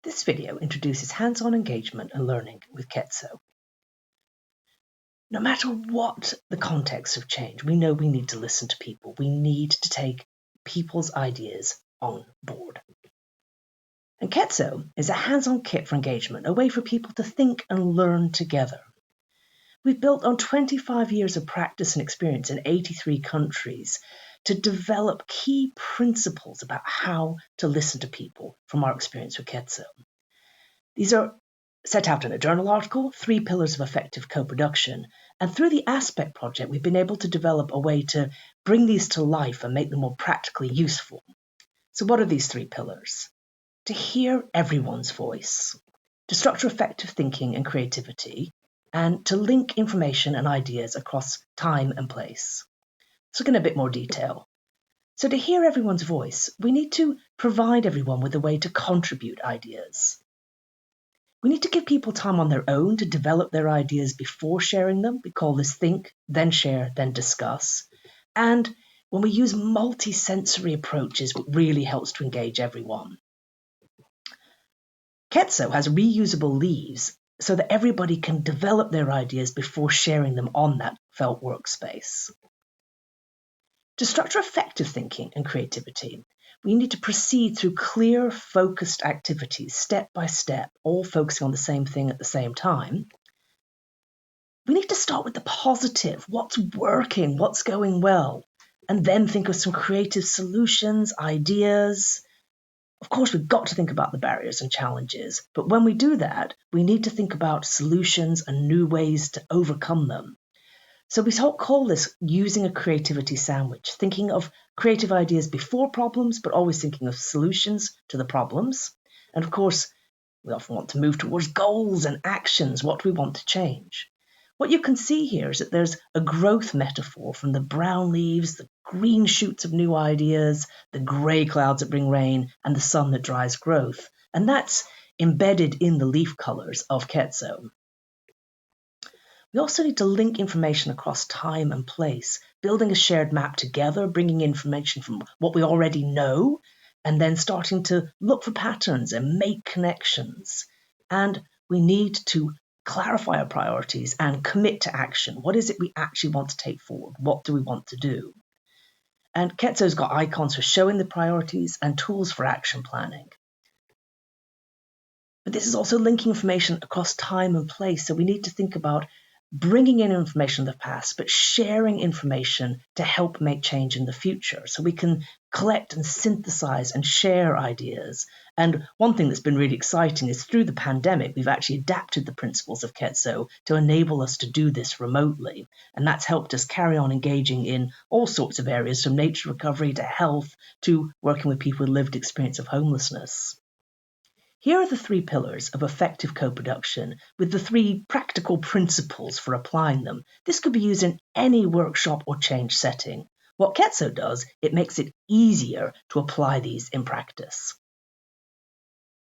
This video introduces hands-on engagement and learning with Ketso. No matter what the context of change, we know we need to listen to people. We need to take people's ideas on board. And Ketso is a hands-on kit for engagement, a way for people to think and learn together. We've built on 25 years of practice and experience in 83 countries to develop key principles about how to listen to people from our experience with Ketso. These are set out in a journal article, 3 pillars of effective co-production. And through the Aspect project, we've been able to develop a way to bring these to life and make them more practically useful. So what are these 3 pillars? To hear everyone's voice, to structure effective thinking and creativity, and to link information and ideas across time and place. Let's look in a bit more detail. So to hear everyone's voice, we need to provide everyone with a way to contribute ideas. We need to give people time on their own to develop their ideas before sharing them. We call this think, then share, then discuss. And when we use multi-sensory approaches, it really helps to engage everyone. Ketso has reusable leaves so that everybody can develop their ideas before sharing them on that felt workspace. To structure effective thinking and creativity, we need to proceed through clear, focused activities, step by step, all focusing on the same thing at the same time. We need to start with the positive, what's working, what's going well, and then think of some creative solutions, ideas. Of course, we've got to think about the barriers and challenges, but when we do that, we need to think about solutions and new ways to overcome them. So we call this using a creativity sandwich, thinking of creative ideas before problems, but always thinking of solutions to the problems. And of course, we often want to move towards goals and actions, what we want to change. What you can see here is that there's a growth metaphor from the brown leaves, the green shoots of new ideas, the grey clouds that bring rain, and the sun that drives growth. And that's embedded in the leaf colours of Ketso. We also need to link information across time and place, building a shared map together, bringing information from what we already know, and then starting to look for patterns and make connections. And we need to clarify our priorities and commit to action. What is it we actually want to take forward? What do we want to do? And Ketso's got icons for showing the priorities and tools for action planning. But this is also linking information across time and place. So we need to think about bringing in information of the past, but sharing information to help make change in the future. So we can collect and synthesize and share ideas. And one thing that's been really exciting is through the pandemic, we've actually adapted the principles of Ketso to enable us to do this remotely. And that's helped us carry on engaging in all sorts of areas, from nature recovery to health to working with people with lived experience of homelessness. Here are the 3 pillars of effective co-production with the 3 practical principles for applying them. This could be used in any workshop or change setting. What Ketso does, it makes it easier to apply these in practice.